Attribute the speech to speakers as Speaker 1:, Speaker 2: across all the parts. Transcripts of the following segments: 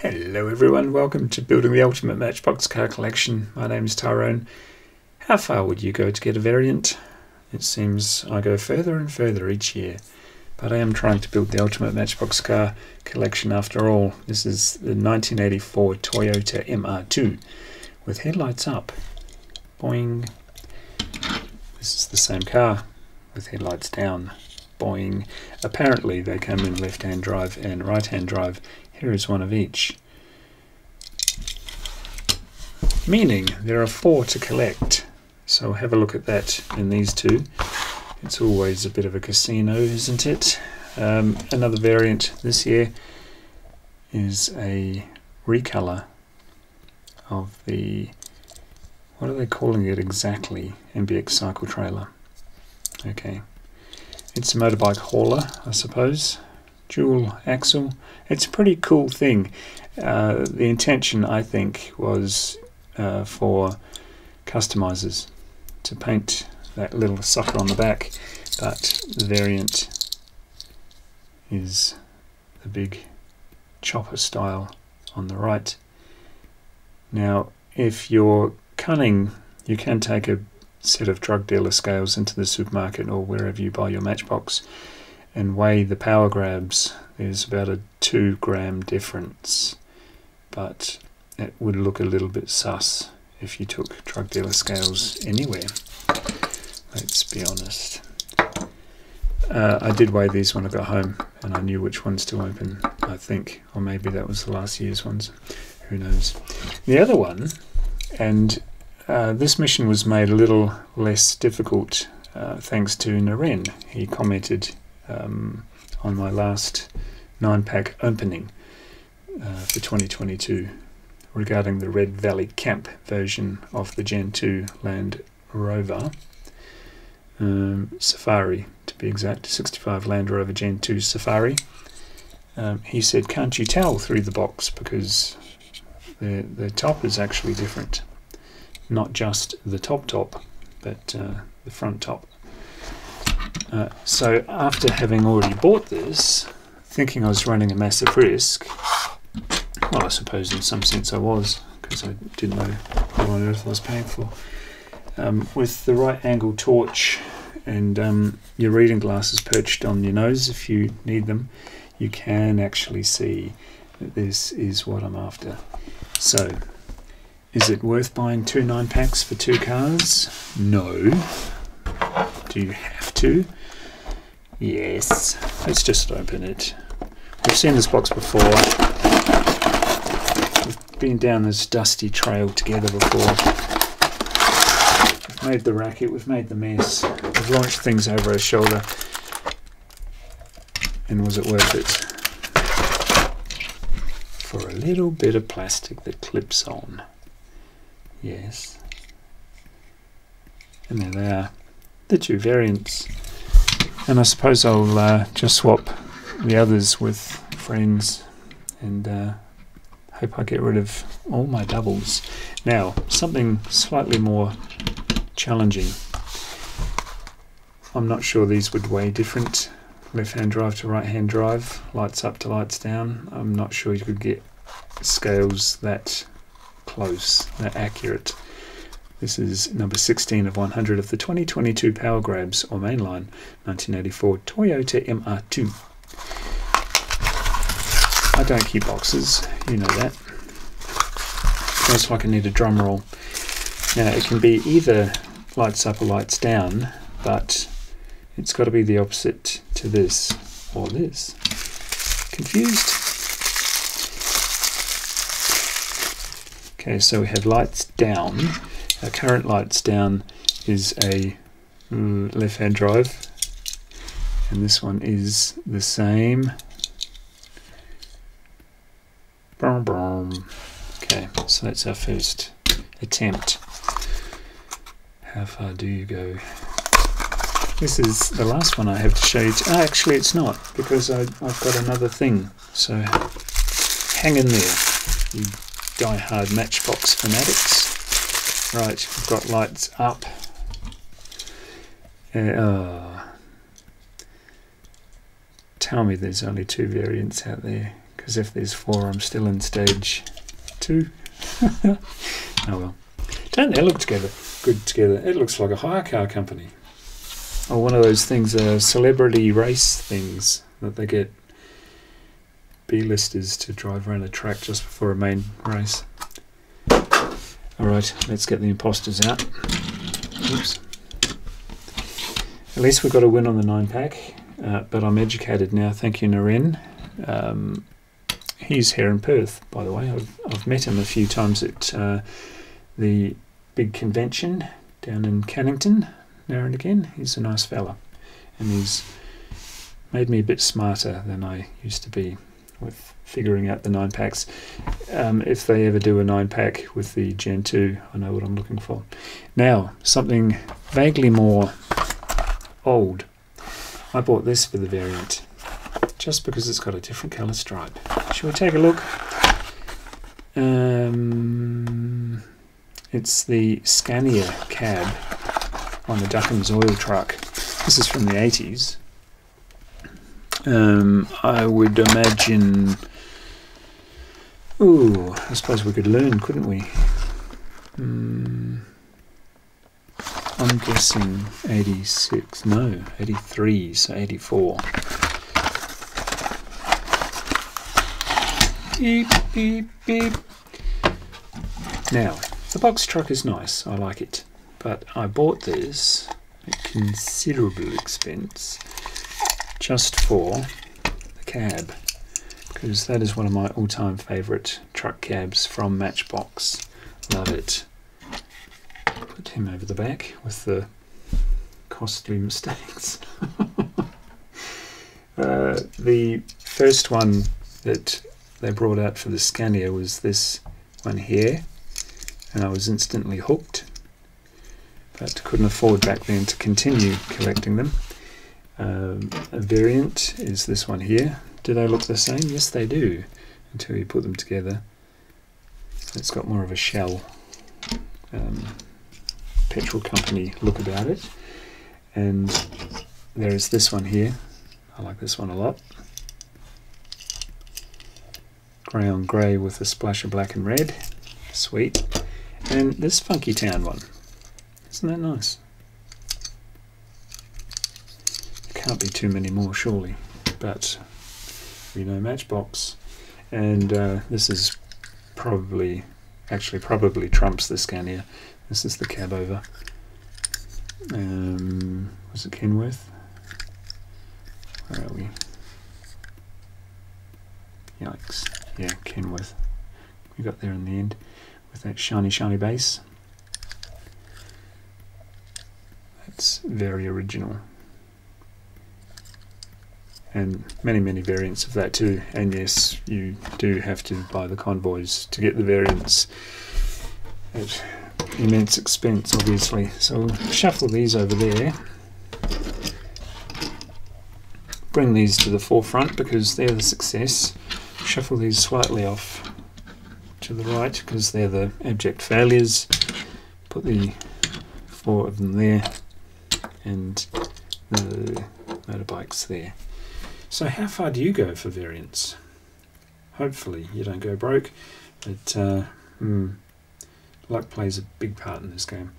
Speaker 1: Hello everyone, welcome to building the ultimate Matchbox car collection. My name is Tyrone. How far would you go to get a variant? It seems I go further and further each year, but I am trying to build the ultimate Matchbox car collection after all. This is the 1984 Toyota Mr2 with headlights up. Boing. This is the same car with headlights down. Boing. Apparently they come in left-hand drive and right-hand drive. Here is one of each. Meaning there are 4 to collect. So have a look at that in these two. It's always a bit of a casino, isn't it? Another variant this year is a recolor of the, what are they calling it exactly? Nbx Cycle trailer. Okay. It's a motorbike hauler, I suppose. Dual axle. It's a pretty cool thing. The intention, I think, was for customizers to paint that little sucker on the back, but the variant is the big chopper style on the right. Now, if you're cunning, you can take a set of drug dealer scales into the supermarket or wherever you buy your Matchbox and weigh the power grabs. There's about a 2 gram difference, but it would look a little bit sus if you took drug dealer scales anywhere. Let's be honest. I did weigh these when I got home and I knew which ones to open, I think, or maybe that was the last year's ones, who knows. The other one, and this mission was made a little less difficult thanks to Naren. He commented on my last 9-pack opening for 2022 regarding the Red Valley Camp version of the Gen 2 Land Rover Safari, to be exact, 65 Land Rover Gen 2 Safari. He said, can't you tell through the box because the top is actually different, not just the top, but the front top. So after having already bought this, thinking I was running a massive risk, well, I suppose in some sense I was, because I didn't know what on earth I was paying for. With the right angle torch and your reading glasses perched on your nose if you need them, you can actually see that this is what I'm after. So, is it worth buying 2 9-packs for 2 cars? No. Do you have to? Yes. Let's just open it. We've seen this box before. We've been down this dusty trail together before. We've made the racket, we've made the mess. We've launched things over our shoulder. And was it worth it? For a little bit of plastic that clips on. Yes. And there they are. The 2 variants, and I suppose I'll just swap the others with friends and hope I get rid of all my doubles. Now, something slightly more challenging. I'm not sure these would weigh different, left-hand drive to right-hand drive, lights up to lights down. I'm not sure you could get scales that close, that accurate. This is number 16 of 100 of the 2022 Power Grabs or Mainline 1984 Toyota Mr2. I don't keep boxes, you know that. Almost like I need a drum roll. Now it can be either lights up or lights down, but it's got to be the opposite to this or this. Confused? Okay, so we have lights down. Our current lights down is a left-hand drive, and this one is the same. Okay, so that's our first attempt. How far do you go? This is the last one I have to show you. Actually, it's not, because I've got another thing. So hang in there, you die-hard Matchbox fanatics. Right, we've got lights up. Tell me there's only 2 variants out there, because if there's 4 I'm still in stage 2. Oh well. Don't they look good together? It looks like a hire car company. Or one of those things, celebrity race things that they get B-listers to drive around a track just before a main race. Alright, let's get the imposters out. Oops. At least we got a win on the 9-pack, but I'm educated now, thank you Naren. He's here in Perth, by the way. I've met him a few times at the big convention down in Cannington, now and again. He's a nice fella, and he's made me a bit smarter than I used to be with figuring out the 9-packs. If they ever do a 9-pack with the Gen 2, I know what I'm looking for. Now, something vaguely more old. I bought this for the variant, just because it's got a different colour stripe. Shall we take a look? It's the Scania cab on the Ducklings oil truck. This is from the 80s. I would imagine... Ooh, I suppose we could learn, couldn't we? I'm guessing 86, no, 83, so 84. Beep, beep, beep. Now, the box truck is nice, I like it, but I bought this at considerable expense just for the cab, because that is one of my all-time favourite truck cabs from Matchbox. Love it. Put him over the back with the costly mistakes. The first one that they brought out for the Scania was this one here, and I was instantly hooked, but couldn't afford back then to continue collecting them. A variant is this one here. Do they look the same? Yes they do, until you put them together. It's got more of a shell petrol company look about it. And there is this one here. I like this one a lot. Grey on grey with a splash of black and red. Sweet. And this Funky Town one. Isn't that nice? There can't be too many more surely, but we know Matchbox. And this is probably trumps the Scania. This is the cab over. Was it Kenworth? Where are we? Yikes. Yeah, Kenworth. We got there in the end with that shiny, shiny base. That's very original. And many, many variants of that too. And yes, you do have to buy the convoys to get the variants at immense expense, obviously. So we'll shuffle these over there. Bring these to the forefront because they're the success. Shuffle these slightly off to the right because they're the abject failures. Put the 4 of them there and the motorbikes there. So how far do you go for variants? Hopefully you don't go broke, but luck plays a big part in this game.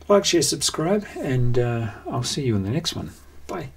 Speaker 1: Like, share, subscribe, and I'll see you in the next one. Bye.